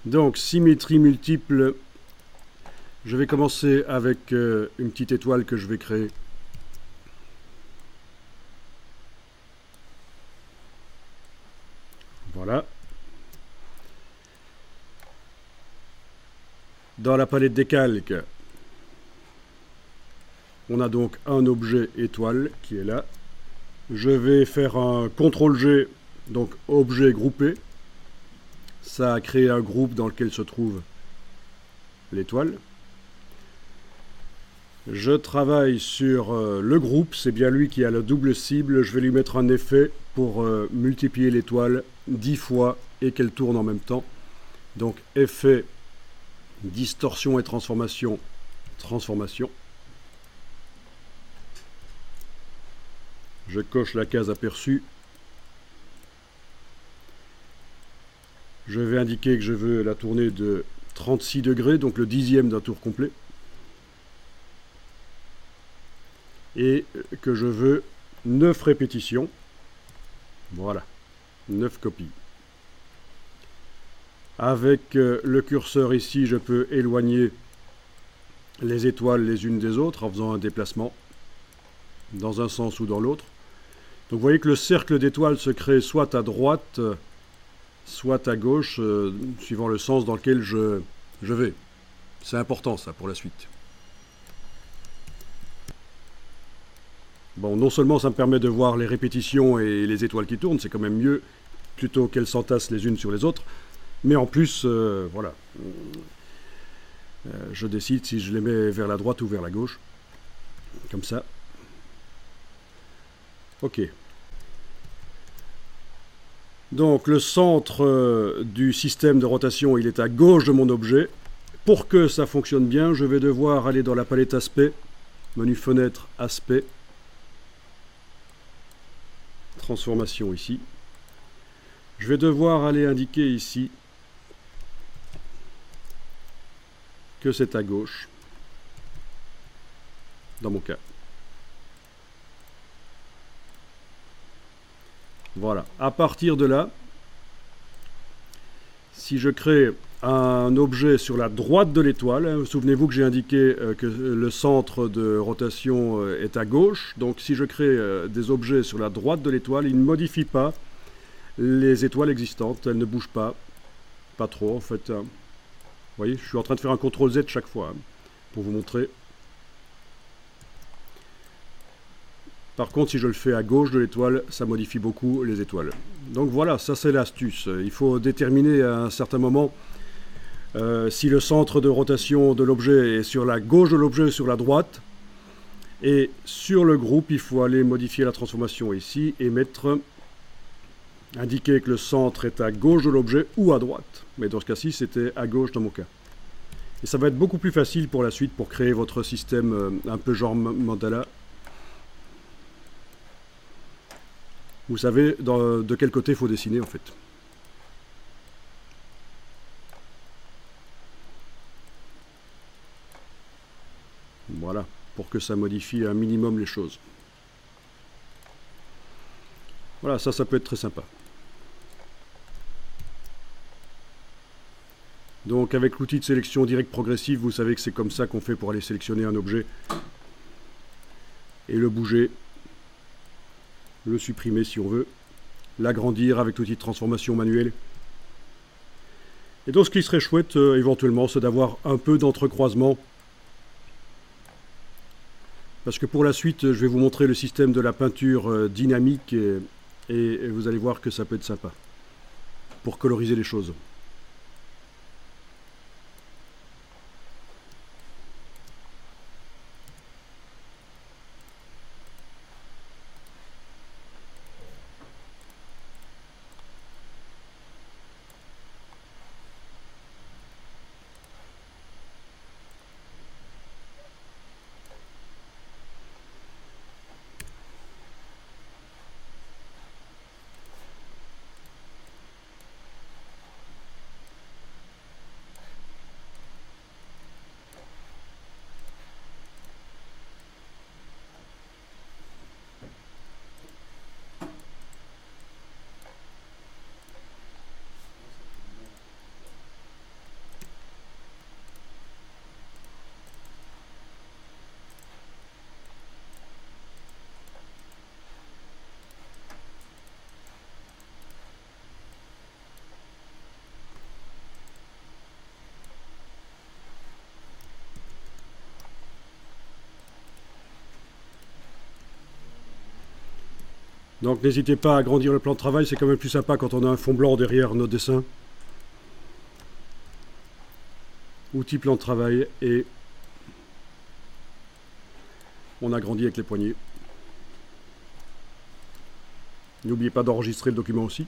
Donc, symétrie multiple. Je vais commencer avec une petite étoile que je vais créer. Voilà. Dans la palette des calques, on a donc un objet étoile qui est là. Je vais faire un CTRL-G, donc objet groupé. Ça a créé un groupe dans lequel se trouve l'étoile. Je travaille sur le groupe, c'est bien lui qui a la double cible. Je vais lui mettre un effet pour multiplier l'étoile 10 fois et qu'elle tourne en même temps. Donc effet distorsion et transformation, transformation. Je coche la case aperçue. Je vais indiquer que je veux la tourner de 36 degrés, donc le dixième d'un tour complet. Et que je veux 9 répétitions. Voilà, 9 copies. Avec le curseur ici, je peux éloigner les étoiles les unes des autres en faisant un déplacement dans un sens ou dans l'autre. Donc vous voyez que le cercle d'étoiles se crée soit à droite, soit à gauche, suivant le sens dans lequel je vais. C'est important ça pour la suite. Bon, non seulement ça me permet de voir les répétitions et les étoiles qui tournent, c'est quand même mieux plutôt qu'elles s'entassent les unes sur les autres, mais en plus, voilà, je décide si je les mets vers la droite ou vers la gauche, comme ça. Ok. Donc le centre du système de rotation, il est à gauche de mon objet. Pour que ça fonctionne bien, je vais devoir aller dans la palette aspect, menu fenêtre, aspect, transformation ici. Je vais devoir aller indiquer ici que c'est à gauche, dans mon cas. Voilà. À partir de là, si je crée un objet sur la droite de l'étoile, souvenez-vous que j'ai indiqué que le centre de rotation est à gauche, donc si je crée des objets sur la droite de l'étoile, ils ne modifient pas les étoiles existantes, elles ne bougent pas trop en fait. Vous voyez, je suis en train de faire un CTRL-Z chaque fois, pour vous montrer. Par contre, si je le fais à gauche de l'étoile, ça modifie beaucoup les étoiles. Donc voilà, ça c'est l'astuce. Il faut déterminer à un certain moment si le centre de rotation de l'objet est sur la gauche de l'objet ou sur la droite. Et sur le groupe, il faut aller modifier la transformation ici et indiquer que le centre est à gauche de l'objet ou à droite. Mais dans ce cas-ci, c'était à gauche dans mon cas. Et ça va être beaucoup plus facile pour la suite pour créer votre système un peu genre mandala. Vous savez de quel côté il faut dessiner en fait. Voilà, pour que ça modifie un minimum les choses. Voilà, ça peut être très sympa. Donc avec l'outil de sélection directe progressive, vous savez que c'est comme ça qu'on fait pour aller sélectionner un objet et le bouger, le supprimer si on veut, l'agrandir avec l'outil de transformation manuelle. Et donc ce qui serait chouette éventuellement, c'est d'avoir un peu d'entrecroisement. Parce que pour la suite, je vais vous montrer le système de la peinture dynamique et vous allez voir que ça peut être sympa pour coloriser les choses. Donc n'hésitez pas à agrandir le plan de travail, c'est quand même plus sympa quand on a un fond blanc derrière nos dessins. Outil plan de travail et on agrandit avec les poignées. N'oubliez pas d'enregistrer le document aussi.